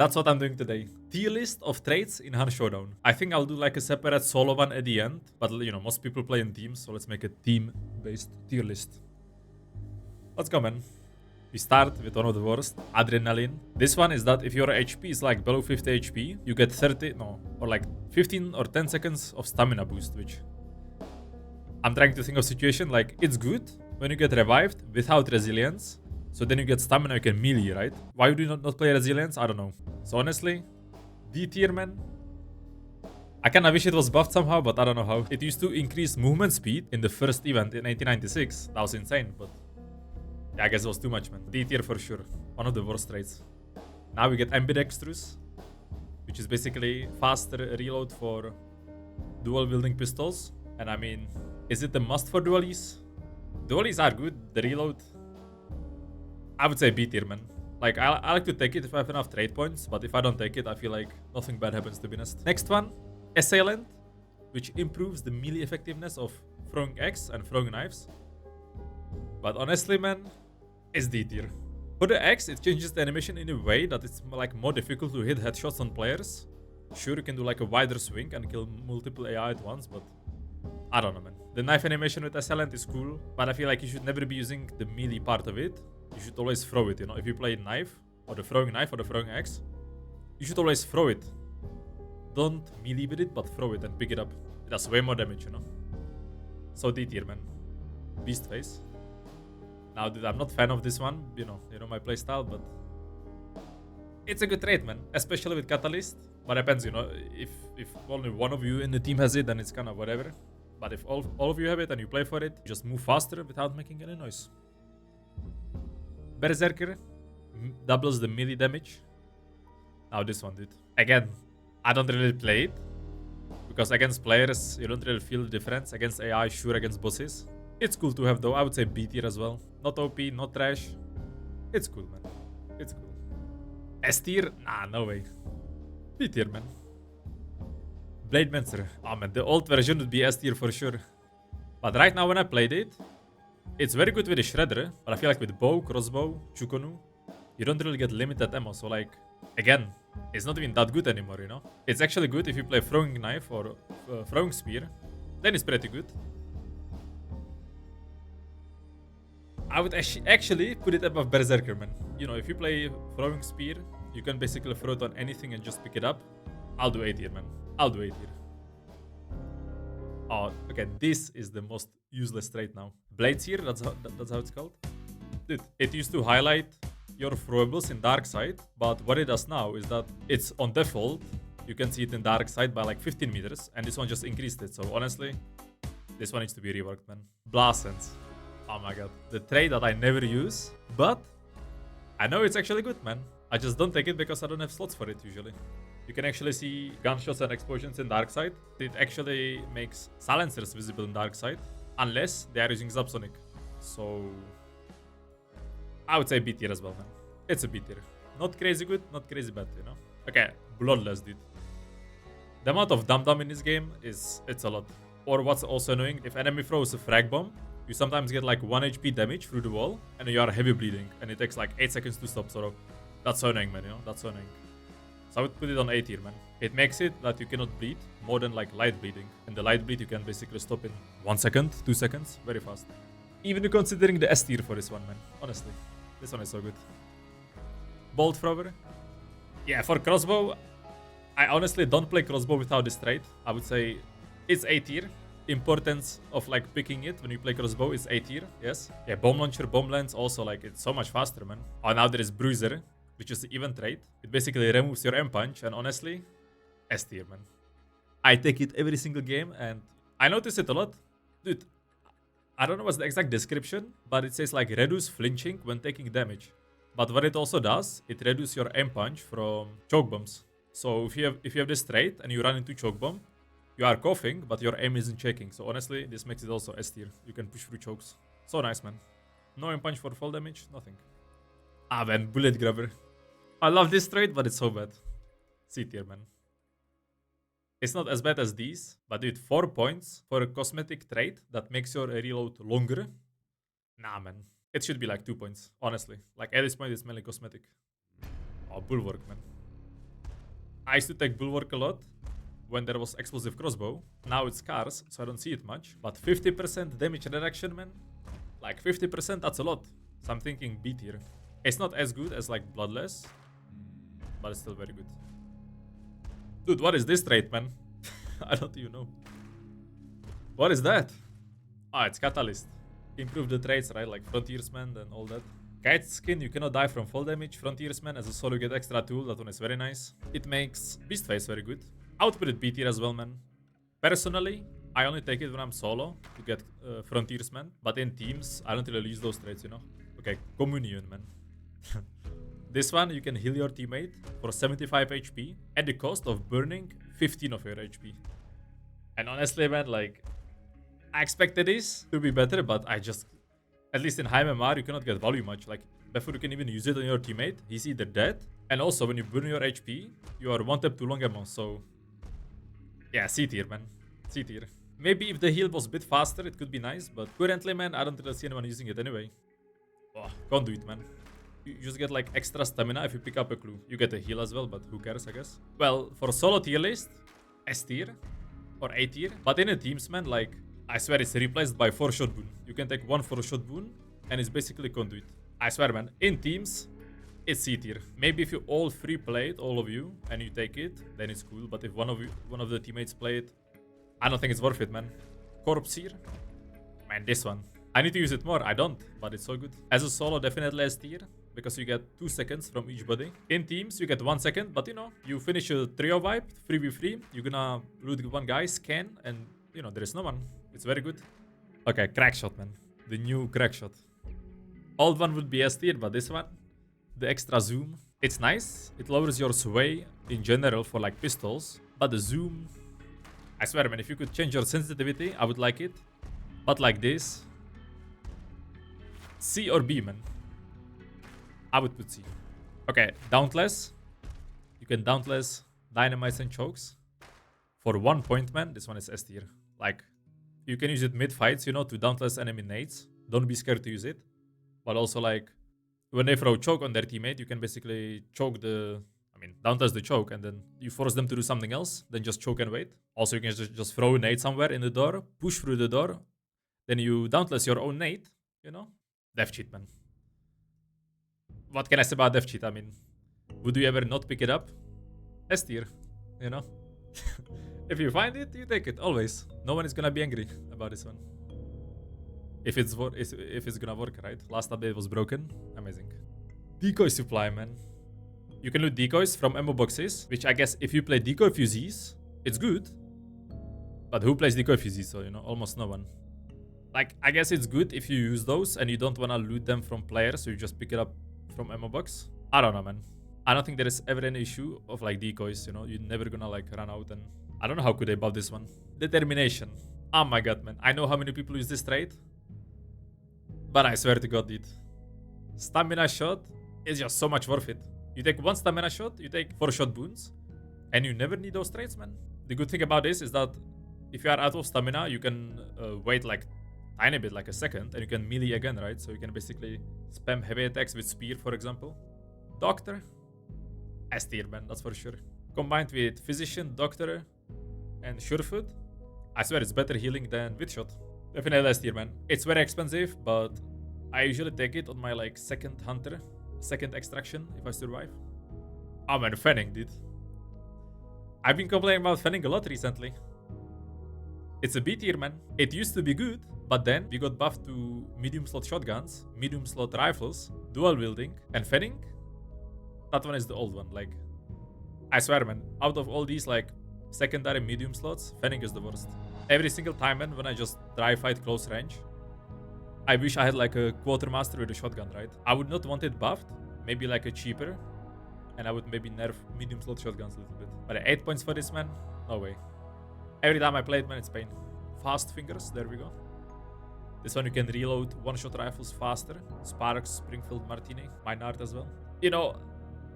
That's what I'm doing today. Tier list of trades in Han Showdown. I think I'll do like a separate solo one at the end. But you know, most people play in teams, so let's make a team-based tier list. Let's go, man. We start with one of the worst, Adrenaline. This one is that if your HP is like below 50 HP, you get 15 or 10 seconds of stamina boost, which I'm trying to think of situation like it's good when you get revived without resilience. So then you get stamina, you can melee, right? Why would you not play resilience? I don't know. So honestly, D tier, man. I kinda wish it was buffed somehow, but I don't know how. It used to increase movement speed in the first event in 1896. That was insane, but yeah, I guess it was too much, man. D tier for sure. One of the worst traits. Now we get ambidextrous, which is basically faster reload for dual wielding pistols. And I mean, is it a must for dualies? Dualies are good. The reload, I would say B tier, man. Like, I like to take it if I have enough trade points, but if I don't take it, I feel like nothing bad happens, to be honest. Next one, Assailant, which improves the melee effectiveness of throwing X and throwing knives. But honestly, man, it's D tier. For the X, it changes the animation in a way that it's like more difficult to hit headshots on players. Sure, you can do like a wider swing and kill multiple AI at once, but I don't know, man. The knife animation with Assailant is cool, but I feel like you should never be using the melee part of it. You should always throw it, you know. If you play knife, or the throwing X, you should always throw it. Don't melee with it, but throw it and pick it up. It does way more damage, you know. So D tier, man. Beast face. Now, dude, I'm not a fan of this one, you know my playstyle, but it's a good trait, man. Especially with Catalyst. But depends, you know. If only one of you in the team has it, then it's kind of whatever. But if all of you have it and you play for it, just move faster without making any noise. Berserker doubles the melee damage. Now this one, dude. Again, I don't really play it. Because against players, you don't really feel the difference. Against AI, sure, against bosses. It's cool to have though. I would say B tier as well. Not OP, not trash. It's cool, man. It's cool. S tier? Nah, no way. B tier, man. Blademancer. Oh man, the old version would be S tier for sure. But right now when I played it, it's very good with the Shredder. But I feel like with bow, crossbow, Chukonu, you don't really get limited ammo. So like, again, it's not even that good anymore, you know? It's actually good if you play throwing knife or throwing spear. Then it's pretty good. I would actually put it above Berserker, man. You know, if you play throwing spear, you can basically throw it on anything and just pick it up. I'll do A tier, man. I'll do A tier. Oh, okay, this is the most useless trait now. Blades here, that's how it's called. Dude, it used to highlight your throwables in dark side, but what it does now is that it's on default. You can see it in dark side by like 15 meters, and this one just increased it. So honestly, this one needs to be reworked, man. Blast sense. Oh my god, the trait that I never use, but I know it's actually good, man. I just don't take it because I don't have slots for it usually. You can actually see gunshots and explosions in dark side. It actually makes silencers visible in dark side, unless they are using subsonic. So I would say B tier as well, man. It's a B tier. Not crazy good, not crazy bad, you know. Okay, Bloodless, dude. The amount of dum-dum in this game it's a lot. Or what's also annoying, if enemy throws a frag bomb, you sometimes get like 1 HP damage through the wall, and you are heavy bleeding, and it takes like 8 seconds to stop, so that's so annoying, man, you know, that's so annoying. So I would put it on A tier, man. It makes it that you cannot bleed more than like light bleeding, and the light bleed you can basically stop in 1 second, 2 seconds, very fast. Even considering the S tier for this one, man, honestly. This one is so good. Bolt thrower. Yeah, for crossbow, I honestly don't play crossbow without this trait. I would say it's A tier. Importance of like picking it when you play crossbow is A tier, yes. Yeah, bomb launcher, bomb lance, also like it's so much faster, man. Oh, now there is Bruiser, which is the event trait. It basically removes your M punch, and honestly, S tier, man. I take it every single game, and I notice it a lot. Dude, I don't know what's the exact description, but it says like reduce flinching when taking damage. But what it also does, it reduces your M punch from choke bombs. So if you have this trait and you run into choke bomb, you are coughing, but your aim isn't checking. So honestly, this makes it also S tier. You can push through chokes. So nice, man. No M punch for fall damage, nothing. Ah, man, bullet grabber. I love this trait, but it's so bad. C tier, man. It's not as bad as these, but dude, 4 points for a cosmetic trait that makes your reload longer. Nah, man. It should be like 2 points, honestly. Like at this point, it's mainly cosmetic. Oh, bulwark, man. I used to take bulwark a lot when there was explosive crossbow. Now it's scarce, so I don't see it much. But 50% damage reduction, man. Like 50%, that's a lot. So I'm thinking B tier. It's not as good as like Bloodless, but it's still very good. Dude, what is this trait, man? I don't even know. What is that? Ah, it's Catalyst. Improve the traits, right? Like Frontiersman and all that. Kite skin, you cannot die from fall damage. Frontiersman, as a solo, you get extra tool. That one is very nice. It makes Beast Face very good. I would put it B tier as well, man. Personally, I only take it when I'm solo to get Frontiersman. But in teams, I don't really use those traits, you know? Okay, Communion, man. This one, you can heal your teammate for 75 HP at the cost of burning 15 of your HP. And honestly, man, like, I expected this to be better, but I just... At least in high MMR, you cannot get value much. Like, before you can even use it on your teammate, he's either dead, and also when you burn your HP, you are one tap too long ammo, so... Yeah, C tier, man. C tier. Maybe if the heal was a bit faster, it could be nice, but currently, man, I don't really see anyone using it anyway. Oh, can't do it, man. You just get like extra stamina if you pick up a clue. You get a heal as well, but who cares, I guess. Well, for solo tier list, S tier or A tier. But in a teams, man, like, I swear it's replaced by 4-shot boon. You can take one 4-shot boon, and it's basically conduit. I swear, man, in teams, it's C tier. Maybe if you all free play it, all of you, and you take it, then it's cool. But if one of the teammates play it, I don't think it's worth it, man. Corpse here, man, this one. I need to use it more. I don't, but it's so good. As a solo, definitely S tier, because you get 2 seconds from each body. In teams, you get 1 second, but you know, you finish a trio wipe, 3v3, you're gonna loot one guy, scan, and you know, there is no one. It's very good. Okay, crack shot, man. The new crack shot. Old one would be S tier, but this one, the extra zoom, it's nice. It lowers your sway in general for like pistols, but the zoom, I swear, man, if you could change your sensitivity, I would like it. But like this, C or B, man. I would put C. Okay, Dauntless. You can Dauntless dynamites and chokes. For 1 point, man, this one is S tier. Like, you can use it mid-fights, you know, to Dauntless enemy nades. Don't be scared to use it. But also, like, when they throw choke on their teammate, you can basically choke the... I mean, Dauntless the choke, and then you force them to do something else. Then just choke and wait. Also, you can just throw a nade somewhere in the door, push through the door. Then you Dauntless your own nade, you know? Dev cheat, man. What can I say about dev cheat? I mean, would you ever not pick it up? S tier, you know? If you find it, you take it, always. No one is gonna be angry about this one. If it's gonna work, right? Last update was broken. Amazing. Decoy supply, man. You can loot decoys from ammo boxes, which I guess if you play decoy fusees, it's good. But who plays decoy fusees? So, you know, almost no one. Like, I guess it's good if you use those and you don't wanna loot them from players, so you just pick it up from ammo box. I don't know, man. I don't think there is ever an issue of like decoys, you know? You're never gonna like run out, and I don't know how could they buff this one. Determination. Oh my god, man. I know how many people use this trait, but I swear to god, dude. Stamina shot is just so much worth it. You take 1 stamina shot, you take 4-shot boons, and you never need those traits, man. The good thing about this is that if you are out of stamina, you can wait like tiny bit, like a second, and you can melee again, right? So you can basically spam heavy attacks with spear, for example. Doctor, S tier, man, that's for sure. Combined with physician, doctor, and surefoot, I swear it's better healing than with shot. Definitely S tier, man. It's very expensive, but I usually take it on my like second hunter, second extraction if I survive. Oh man, fanning, dude. I've been complaining about fanning a lot recently. It's a B tier, man. It used to be good, but then we got buffed to medium slot shotguns, medium slot rifles, dual wielding, and fanning. That one is the old one. Like, I swear, man, out of all these like secondary medium slots, fanning is the worst. Every single time, man, when I just dry fight close range, I wish I had like a quartermaster with a shotgun, right? I would not want it buffed, maybe like a cheaper, and I would maybe nerf medium slot shotguns a little bit. But 8 points for this, man, no way. Every time I play it, man, it's pain. Fast fingers, there we go. This one you can reload one-shot rifles faster. Sparks, Springfield, Martini, Minard as well. You know,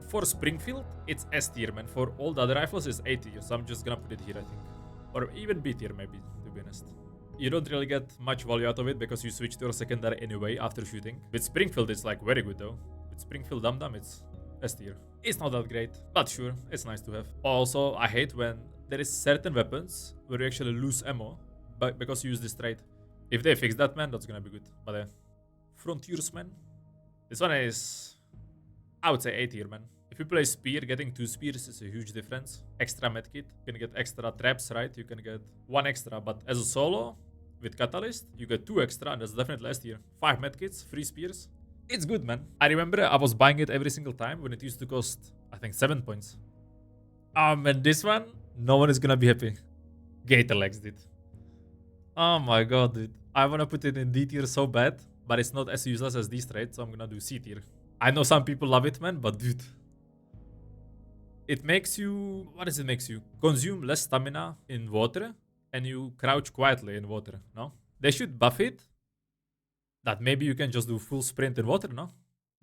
for Springfield, it's S tier, man. For all the other rifles, it's A tier, so I'm just gonna put it here, I think. Or even B tier, maybe, to be honest. You don't really get much value out of it because you switch to your secondary anyway after shooting. With Springfield, it's like very good, though. With Springfield Dum Dum, it's S tier. It's not that great, but sure, it's nice to have. Also, I hate when there is certain weapons where you actually lose ammo but because you use this trait. If they fix that, man, that's gonna be good. But Frontiers, man. This one is, I would say, A tier, man. If you play Spear, getting 2 spears is a huge difference. Extra medkit. You can get extra traps, right? You can get 1 extra, but as a solo, with Catalyst, you get 2 extra, and that's definitely last tier. 5 medkits, 3 spears. It's good, man. I remember I was buying it every single time when it used to cost, I think, 7 points. And this one, no one is gonna be happy. Gatorlex did. Oh my god, dude. I wanna put it in D tier so bad, but it's not as useless as these traits, so I'm gonna do C tier. I know some people love it, man, but dude. It makes you... What does it make you? Consume less stamina in water, and you crouch quietly in water, no? They should buff it. That maybe you can just do full sprint in water, no?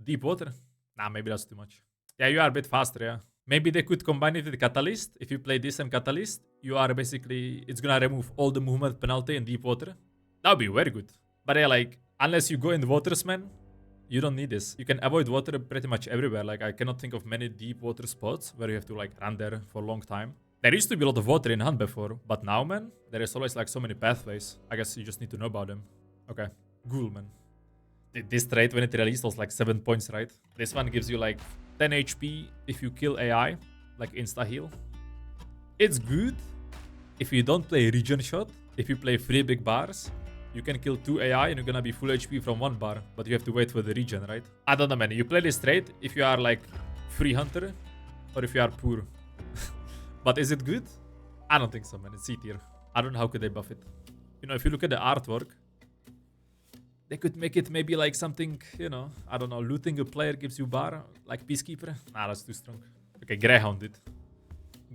Deep water. Nah, maybe that's too much. Yeah, you are a bit faster, yeah. Maybe they could combine it with Catalyst. If you play this and Catalyst, you are basically... It's gonna remove all the movement penalty in deep water. That would be very good. But yeah, like, unless you go in the waters, man, you don't need this. You can avoid water pretty much everywhere. Like, I cannot think of many deep water spots where you have to, like, run there for a long time. There used to be a lot of water in Hunt before, but now, man, there is always, like, so many pathways. I guess you just need to know about them. Okay. Ghoul, man. This trait, when it released, was like 7 points, right? This one gives you, like, 10 HP if you kill AI, like insta-heal. It's good if you don't play regen shot. If you play 3 big bars, you can kill 2 AI and you're gonna be full HP from 1 bar, but you have to wait for the regen, right? I don't know, man. You play this trait if you are like free hunter or if you are poor. But is it good? I don't think so, man. It's C tier. I don't know how could they buff it. You know, if you look at the artwork, they could make it maybe like something, you know, I don't know, looting a player gives you bar, like Peacekeeper. Nah, that's too strong. Okay, Greyhound did.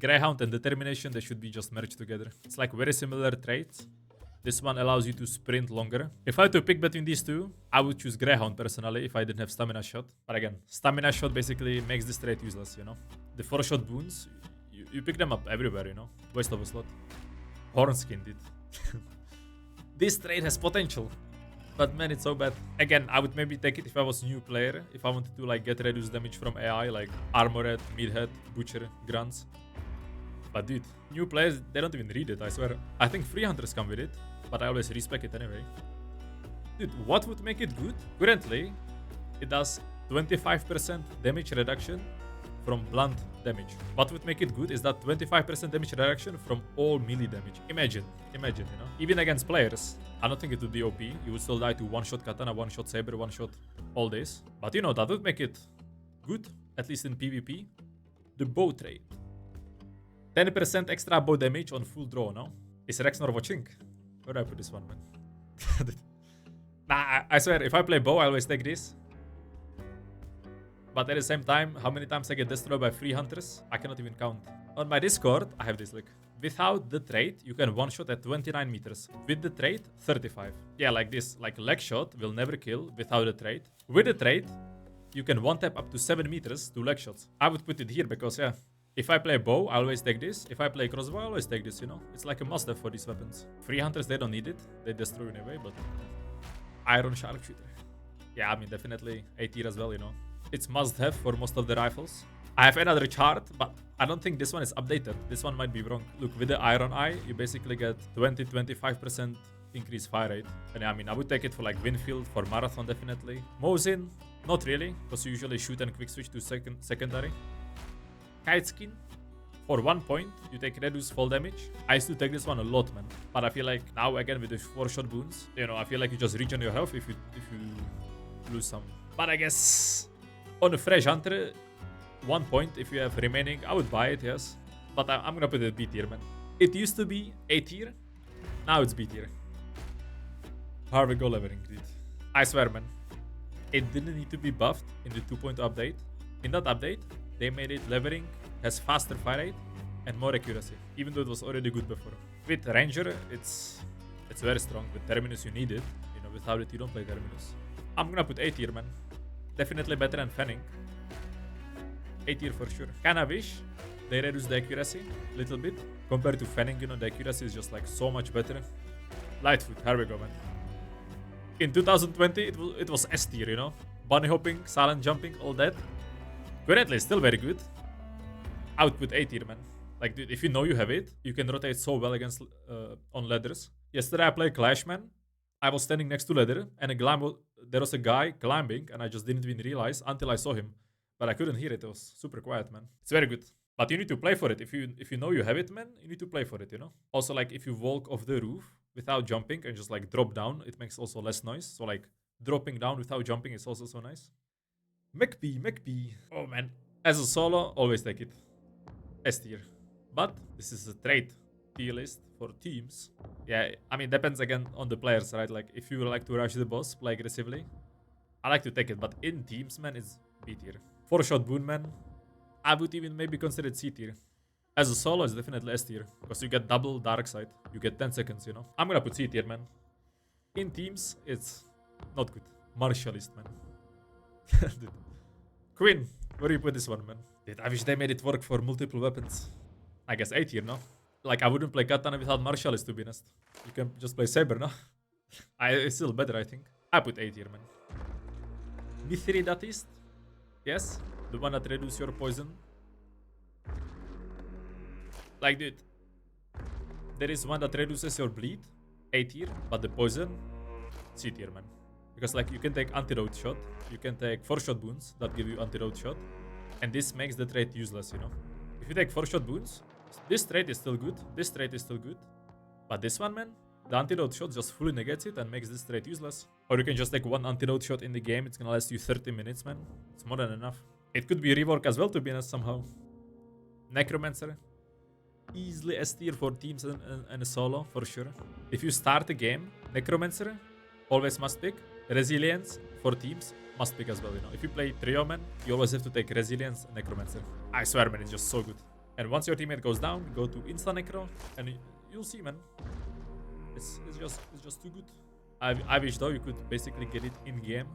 Greyhound and Determination, they should be just merged together. It's like very similar traits. This one allows you to sprint longer. If I had to pick between these two, I would choose Greyhound personally if I didn't have Stamina Shot. But again, Stamina Shot basically makes this trait useless, you know. The 4-shot boons, you pick them up everywhere, you know. Waste of a slot. Hornskin did. This trait has potential. But man, it's so bad. Again, I would maybe take it if I was a new player. If I wanted to like get reduced damage from AI, like Armored, Midhead, Butcher, Grunts. But dude, new players, they don't even read it, I swear. I think free hunters come with it, but I always respec it anyway. Dude, what would make it good? Currently, it does 25% damage reduction from blunt damage. What would make it good is that 25% damage reduction from all melee damage. Imagine, you know? Even against players, I don't think it would be OP. You would still die to 1-shot katana, 1-shot saber, 1-shot all this. But you know, that would make it good, at least in PvP. The bow trait. 10% extra bow damage on full draw, no? Is Rexnor watching? Where do I put this one, man? Nah, I swear, if I play bow, I always take this. But at the same time, how many times I get destroyed by free hunters? I cannot even count. On my Discord, I have this, look. Without the trait, you can one-shot at 29 meters. With the trait, 35. Yeah, like this. Like leg shot will never kill without the trait. With the trait, you can one-tap up to 7 meters to leg shots. I would put it here because, yeah, if I play bow, I always take this. If I play crossbow, I always take this, you know? It's like a must-have for these weapons. Free hunters, they don't need it. They destroy anyway, but... Iron Sharpshooter. Yeah, I mean, definitely A tier as well, you know? It's must-have for most of the rifles. I have another chart, but I don't think this one is updated. This one might be wrong. Look, with the Iron Eye, you basically get 20-25% increased fire rate. And I mean, I would take it for like Winfield, for Marathon definitely. Mosin, not really, because you usually shoot and quick switch to secondary. Kite Skin, for 1 point, you take reduced fall damage. I used to take this one a lot, man. But I feel like now again with the 4-shot boons, you know, I feel like you just regen your health if you lose some. But I guess on a fresh hunter, 1 point if you have remaining, I would buy it, yes. But I'm gonna put it B tier, man. It used to be A tier, now it's B tier. Harvey go levering, dude. I swear, man. It didn't need to be buffed in the 2.0 update. In that update, they made it levering has faster fire rate and more accuracy, even though it was already good before. With Ranger, it's very strong. With Terminus, you need it. You know, without it, you don't play Terminus. I'm gonna put A tier, man. Definitely better than Fanning. A tier for sure. Kinda wish they reduce the accuracy a little bit. Compared to Fanning, you know, the accuracy is just like so much better. Lightfoot, here we go, man. In 2020, it was S tier, you know. Bunny hopping, silent jumping, all that. Currently, still very good. Output A tier, man. Like, dude, if you know you have it, you can rotate so well against on ladders. Yesterday, I played Clash, man. I was standing next to ladder, and there was a guy climbing, and I just didn't even realize until I saw him. But I couldn't hear it. It was super quiet, man. It's very good. But you need to play for it. If you know you have it, man, you need to play for it, you know? Also, like, if you walk off the roof without jumping and just, like, drop down, it makes also less noise. So, like, dropping down without jumping is also so nice. McP. Oh, man. As a solo, always take it. S tier. But this is a trade tier list for teams. Yeah, I mean, depends again on the players, right? Like, if you like to rush the boss, play aggressively, I like to take it. But in teams, man, it's B tier. 4-shot boon, man, I would even maybe consider it C tier. As a solo, it's definitely S tier. Because you get double dark side. You get 10 seconds, you know? I'm gonna put C tier, man. In teams, it's not good. Martialist, man. Dude. Queen, where do you put this one, man? Dude, I wish they made it work for multiple weapons. I guess A tier, no? Like, I wouldn't play Katana without Martialist, to be honest. You can just play Saber, no? It's still better, I think. I put A tier, man. Mithridatist? Yes? The one that reduces your poison. Like, dude. There is one that reduces your bleed. A tier. But the poison, C tier, man. Because, like, you can take antidote shot. You can take 4-shot boons that give you antidote shot. And this makes the trait useless, you know? If you take 4-shot boons, this trait is still good. This trait is still good. But this one, man, the antidote shot just fully negates it and makes this trait useless. Or you can just take one antidote shot in the game. It's gonna last you 30 minutes, man. It's more than enough. It could be rework as well, to be honest, somehow. Necromancer. Easily S tier for teams and a solo, for sure. If you start a game, Necromancer, always must pick. Resilience for teams, must pick as well, you know. If you play trio, man, you always have to take Resilience and Necromancer. I swear, man, it's just so good. And once your teammate goes down, go to Insta-Necro, and you'll see, man. It's just too good. I wish, though, you could basically get it in-game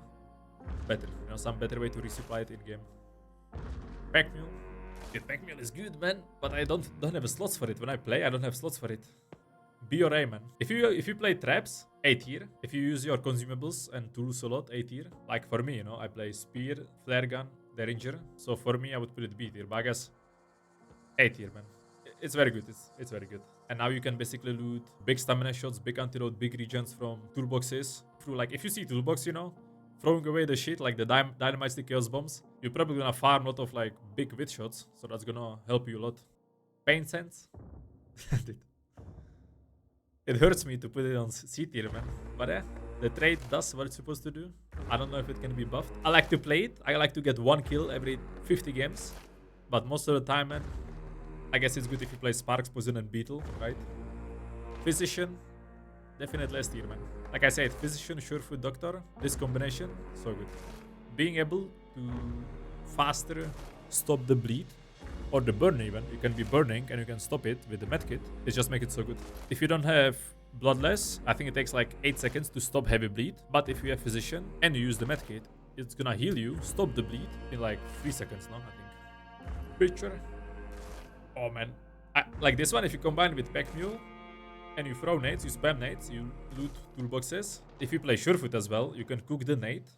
better. You know, some better way to resupply it in-game. Pack Mule. Dude, Pack Mule is good, man, but I don't have slots for it. When I play, I don't have slots for it. B or A, man. If you play traps, A tier. If you use your consumables and tools a lot, A tier. Like for me, you know, I play spear, flare gun, derringer. So for me, I would put it B tier. But I guess A tier, man. It's very good. It's very good. And now you can basically loot big stamina shots, big antidote, big regens from toolboxes. Through, like, if you see toolbox, you know, throwing away the shit like the dynamites, the chaos bombs, you're probably gonna farm a lot of like big wit shots. So that's gonna help you a lot. Pain sense. It hurts me to put it on C tier, man. But yeah, the trait does what it's supposed to do. I don't know if it can be buffed. I like to play it. I like to get 1 kill every 50 games. But most of the time, man, I guess it's good if you play Sparks, Poison, and Beetle, right? Physician, definitely S tier, man. Like I said, Physician, Surefoot, Doctor, this combination, so good. Being able to faster stop the bleed. Or the burn even. You can be burning and you can stop it with the medkit. It just makes it so good. If you don't have Bloodless, I think it takes like 8 seconds to stop heavy bleed. But if you have Physician and you use the medkit, it's gonna heal you, stop the bleed in like 3 seconds now, I think. Picture. Oh man. Like this one, if you combine with Pack Mule and you throw nades, you spam nades, you loot toolboxes. If you play Surefoot as well, you can cook the nade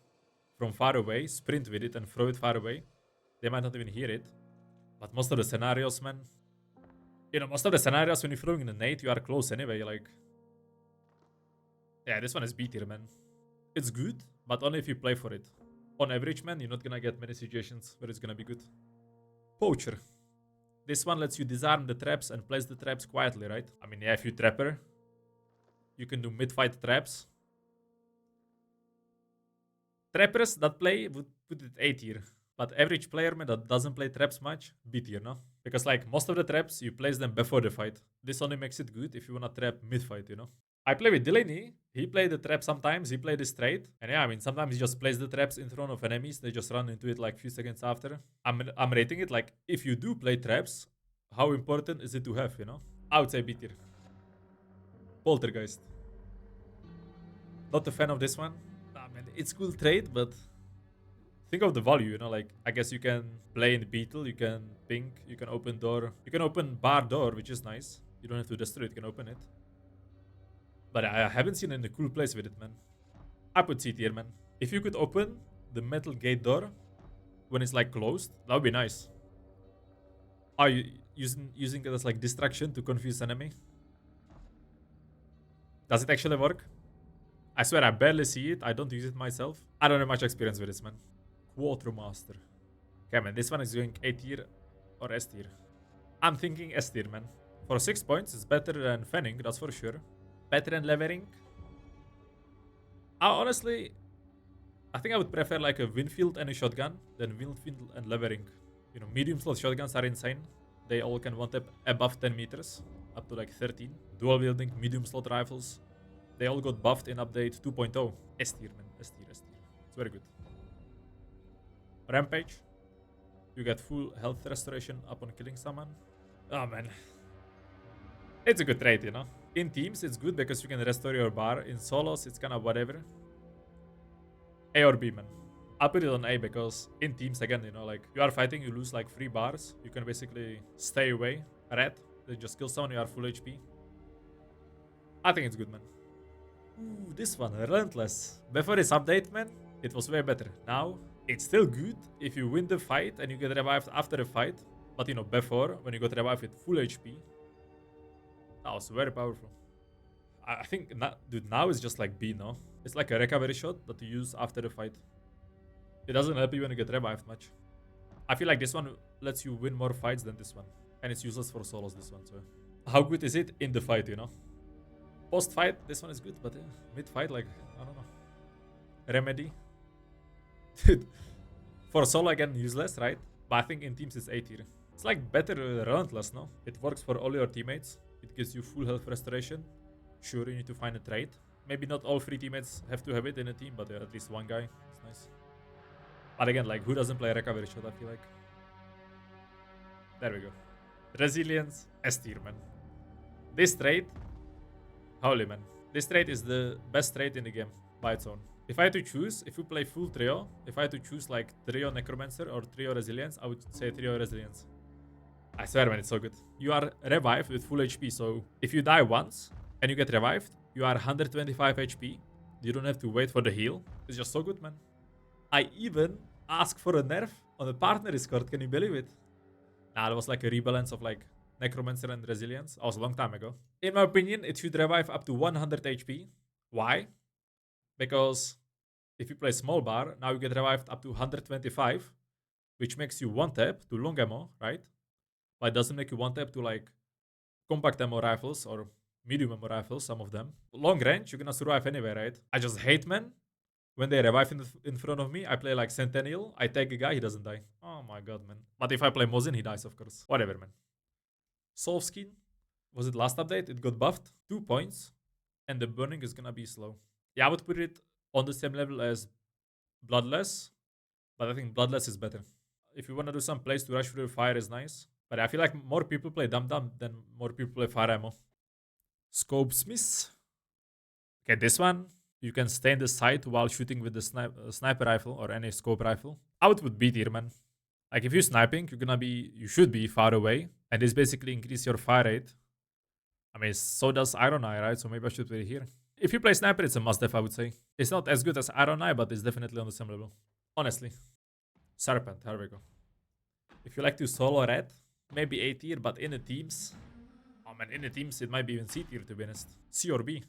from far away, sprint with it and throw it far away. They might not even hear it. But most of the scenarios, man, you know, most of the scenarios when you're throwing in a nade, you are close anyway, like. Yeah, this one is B tier, man. It's good, but only if you play for it. On average, man, you're not gonna get many situations where it's gonna be good. Poacher. This one lets you disarm the traps and place the traps quietly, right? I mean, yeah, if you trapper, you can do mid-fight traps. Trappers that play would put it A tier. But average player, man, that doesn't play traps much, B tier, no? Because, like, most of the traps, you place them before the fight. This only makes it good if you wanna trap mid-fight, you know? I play with Delaney. He played the trap sometimes. He played it straight. And yeah, I mean, sometimes he just plays the traps in front of enemies. They just run into it like a few seconds after. I'm rating it like, if you do play traps, how important is it to have, you know? I would say B tier. Poltergeist. Not a fan of this one. Nah, man, it's cool trade, but... think of the value, you know, like, I guess you can play in Beetle, you can pink, you can open door. You can open bar door, which is nice. You don't have to destroy it, you can open it. But I haven't seen any cool place with it, man. I put C tier, man. If you could open the metal gate door when it's like closed. That would be nice. Are you using it as like distraction to confuse enemy? Does it actually work? I swear I barely see it. I don't use it myself. I don't have much experience with this, man. Quartermaster. Okay, man, this one is going A tier or S tier. I'm thinking S tier, man. For 6 points, it's better than fanning, that's for sure. Better than levering. Honestly, I think I would prefer like a Winfield and a shotgun than Winfield and levering. You know, medium slot shotguns are insane. They all can one tap above 10 meters, up to like 13. Dual wielding medium slot rifles. They all got buffed in update 2.0. S tier, man. S tier, S tier. It's very good. Rampage. You get full health restoration upon killing someone. Oh, man. It's a good trait, you know. In teams, it's good because you can restore your bar. In solos, it's kind of whatever. A or B, man. I'll put it on A because in teams, again, you know, like you are fighting, you lose like 3 bars. You can basically stay away. Red. Then just kill someone, you are full HP. I think it's good, man. Ooh, this one, Relentless. Before this update, man, it was way better. Now, it's still good if you win the fight and you get revived after the fight. But, you know, before, when you got revived with full HP, that was very powerful. I think, dude, now it's just like B, no? It's like a recovery shot that you use after the fight. It doesn't help you when you get revived much. I feel like this one lets you win more fights than this one. And it's useless for solos, this one, so... How good is it in the fight, you know? Post-fight, this one is good, but yeah, mid-fight, like, I don't know. Remedy. Dude, for solo, again, useless, right? But I think in teams it's A tier. It's like better Relentless, no? It works for all your teammates. It gives you full health restoration. Sure, you need to find a trait. Maybe not all 3 teammates have to have it in a team, but at least one guy. It's nice. But again, like, who doesn't play recovery shot, I feel like? There we go. Resilience, S tier, man. This trait... Holy, man. This trait is the best trait in the game, by its own. If I had to choose, if you play full trio, if I had to choose like trio Necromancer or trio Resilience, I would say trio Resilience. I swear, man, it's so good. You are revived with full HP, so if you die once and you get revived, you are 125 HP. You don't have to wait for the heal. It's just so good, man. I even asked for a nerf on the partner Discord, can you believe it? Nah, it was like a rebalance of like Necromancer and Resilience. That was a long time ago. In my opinion, it should revive up to 100 HP. Why? Because if you play small bar, now you get revived up to 125, which makes you one tap to long ammo, right? But it doesn't make you one tap to like compact ammo rifles or medium ammo rifles, some of them. Long range, you're gonna survive anyway, right? I just hate, man, when they revive in front of me. I play like Centennial, I tag a guy, he doesn't die. Oh my god, man. But if I play Mosin, he dies, of course. Whatever, man. Soul Skin. Was it last update? It got buffed. 2 points. And the burning is gonna be slow. Yeah, I would put it on the same level as Bloodless. But I think Bloodless is better. If you wanna do some plays to rush through fire is nice. But I feel like more people play Dum Dum than more people play Fire Ammo. Scope Smith. Okay, this one. You can stay in the sight while shooting with the sniper rifle or any scope rifle. I would put B tier, man. Like if you're sniping, you should be far away. And this basically increase your fire rate. I mean, so does Iron Eye, right? So maybe I should put it here. If you play sniper, it's a must-have, I would say. It's not as good as Iron Eye, but it's definitely on the same level. Honestly. Serpent, here we go. If you like to solo red, maybe A tier, but in the teams... Oh man, in the teams, it might be even C tier, to be honest. C or B.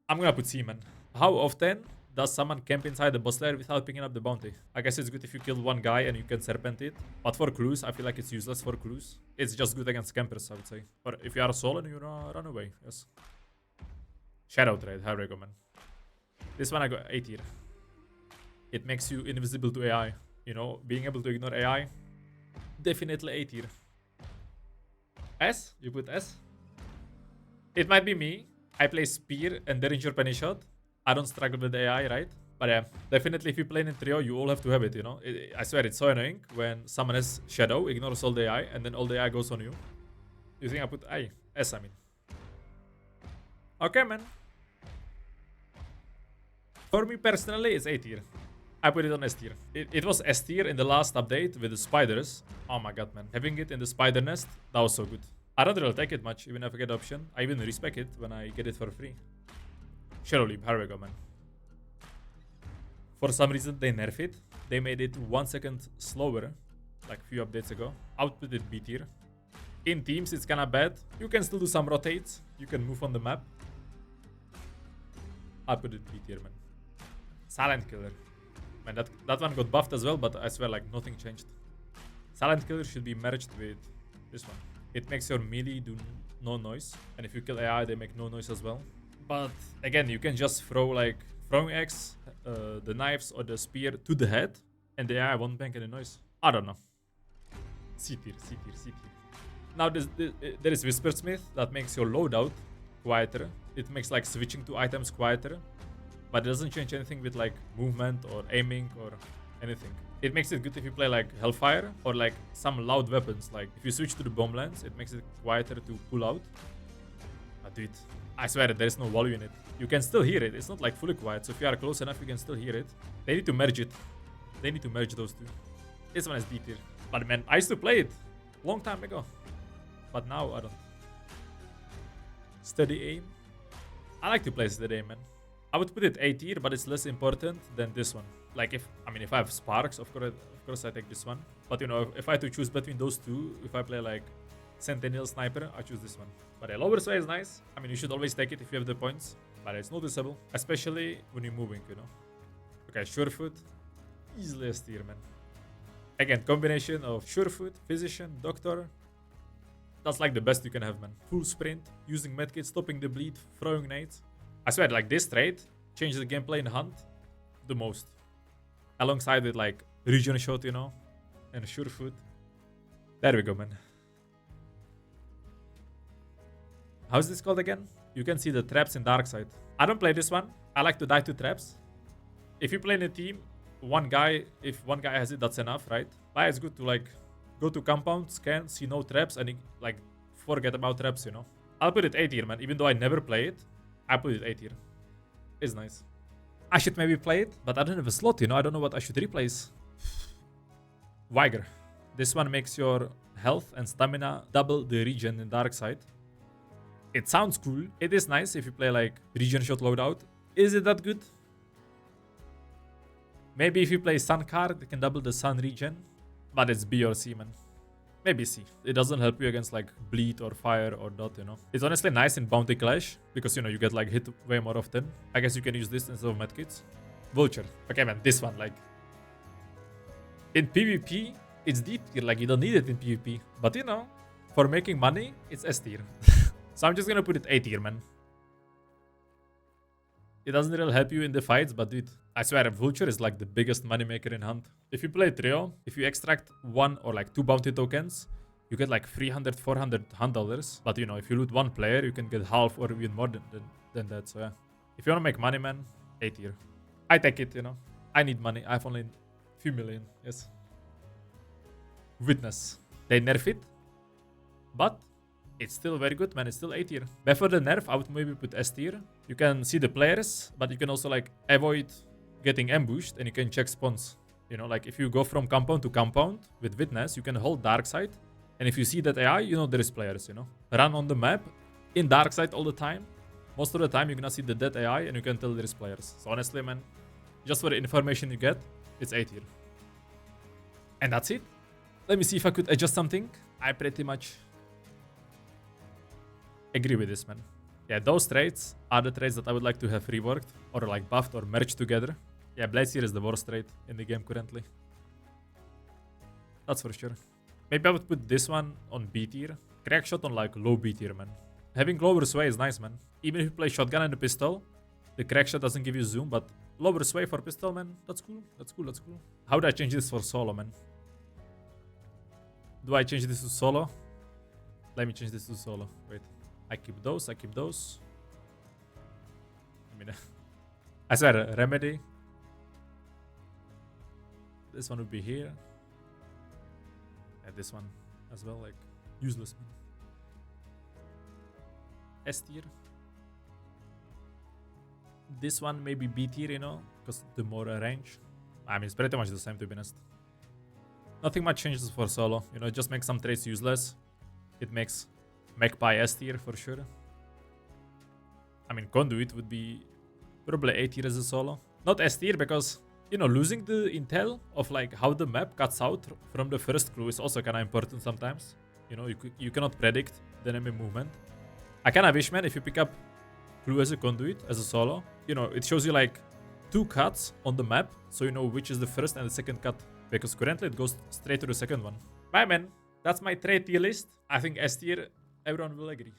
I'm gonna put C, man. How often does someone camp inside the boss lair without picking up the bounty? I guess it's good if you kill one guy and you can serpent it. But for clues, I feel like it's useless for clues. It's just good against campers, I would say. Or if you are solo and you run away, yes. Shadow trade, here we go, man. This one I got A tier. It makes you invisible to AI. You know, being able to ignore AI. Definitely A tier. S? You put S? It might be me. I play Spear and Derringer Penny Shot. I don't struggle with AI, right? But yeah, definitely if you play in trio, you all have to have it, you know? I swear, it's so annoying when someone has Shadow, ignores all the AI, and then all the AI goes on you. You think I put I? S, I mean. Okay, man. For me personally, it's A tier. I put it on S tier. It was S tier in the last update with the spiders. Oh my god, man. Having it in the spider nest, that was so good. I don't really take it much, even if I get the option. I even respect it when I get it for free. Shadow Leap, here we go, man. For some reason, they nerf it. they made it 1 second slower, like a few updates ago. Output it B tier. In teams, it's kinda bad. You can still do some rotates. You can move on the map. Output it B tier, man. Silent Killer. Man, that one got buffed as well, but I swear, like, nothing changed. Silent Killer should be merged with this one. It makes your melee do no noise. And if you kill AI, they make no noise as well. But again, you can just throw, like, throwing axe, the knives or the spear to the head, and the AI won't make any noise. I don't know. C tier, C tier, C tier. Now, there is Whispersmith that makes your loadout quieter. It makes, like, switching to items quieter. But it doesn't change anything with, like, movement or aiming or anything. It makes it good if you play, like, Hellfire or, like, some loud weapons. Like, if you switch to the bomb lance, it makes it quieter to pull out. But dude, I swear there is no volume in it. You can still hear it. It's not, like, fully quiet. So if you are close enough, you can still hear it. They need to merge it. They need to merge those two. This one is D tier. But, man, I used to play it long time ago. But now, I don't. Steady aim. I like to play steady aim, man. I would put it A tier, but it's less important than this one. Like, if I have sparks, of course I take this one. But, you know, if I had to choose between those two, if I play, like, Sentinel Sniper, I choose this one. But a lower sway is nice. I mean, you should always take it if you have the points. But it's noticeable, especially when you're moving, you know. Okay, Surefoot. Easily S tier, man. Again, combination of Surefoot, Physician, Doctor. That's, like, the best you can have, man. Full sprint, using medkit, stopping the bleed, throwing nades. I swear, like, this trait changed the gameplay in Hunt the most. Alongside with, like, Region Shot, you know, and Surefoot. There we go, man. How's this called again? You can see the traps in Dark Side. I don't play this one. I like to die to traps. If you play in a team, if one guy has it, that's enough, right? But it's good to, like, go to compound, scan, see no traps, and, like, forget about traps, you know. I'll put it A tier, man. Even though I never play it, I put it A tier. It's nice. I should maybe play it, but I don't have a slot, you know. I don't know what I should replace. Weiger. This one makes your health and stamina double the regen in Dark Side. It sounds cool. It is nice if you play, like, regen shot loadout. Is it that good? Maybe if you play Sun card, it can double the Sun regen. But it's B or C, man. Maybe C. It doesn't help you against, like, bleed or fire or dot, you know. It's honestly nice in Bounty Clash because, you know, you get, like, hit way more often. I guess you can use this instead of medkits. Vulture. Okay, man, this one, like, in PvP, it's D tier. Like, you don't need it in PvP. But, you know, for making money, it's S tier. So I'm just gonna put it A tier, man. It doesn't really help you in the fights, but dude, I swear, Vulture is, like, the biggest moneymaker in Hunt. If you play Trio, if you extract 1 or, like, 2 bounty tokens, you get, like, 300, 400 Hunt dollars. But, you know, if you loot 1 player, you can get half or even more than that. So, yeah. If you want to make money, man, A tier. I take it, you know. I need money. I have only a few million. Yes. Witness. They nerf it, but it's still very good, man. It's still A tier. Before the nerf, I would maybe put S tier. You can see the players, but you can also, like, avoid getting ambushed, and you can check spawns. You know, like, if you go from compound to compound with Witness, you can hold Dark Side, and if you see that AI, you know there is players, you know. Run on the map in Dark Side all the time. Most of the time, you're gonna see the dead AI, and you can tell there is players. So honestly, man, just for the information you get, it's A tier. And that's it. Let me see if I could adjust something. I pretty much agree with this, man. Yeah, those traits are the traits that I would like to have reworked or, like, buffed or merged together. Yeah, Bladeseer is the worst trait in the game currently. That's for sure. Maybe I would put this one on B tier. Crack shot on, like, low B tier, man. Having lower sway is nice, man. Even if you play shotgun and a pistol, the crack shot doesn't give you zoom, but lower sway for pistol, man, that's cool. That's cool, that's cool. How do I change this for solo, man? Do I change this to solo? Let me change this to solo. Wait. I keep those, I keep those. I mean, I swear, Remedy. This one would be here. And this one as well, like, useless, man. S tier. This one maybe B tier, you know, because the more range. I mean, it's pretty much the same, to be honest. Nothing much changes for solo. You know, it just makes some traits useless. It makes Magpie S tier for sure. I mean, Conduit would be probably A tier as a solo. Not S tier because you know, losing the intel of like how the map cuts out from the first clue is also kind of important sometimes. You know, you cannot predict the enemy movement. I kind of wish, man, if you pick up clue as a conduit, as a solo, you know, it shows you like 2 cuts on the map, so you know which is the first and the second cut, because currently it goes straight to the second one. Bye, man. That's my trade tier list. I think S tier, everyone will agree.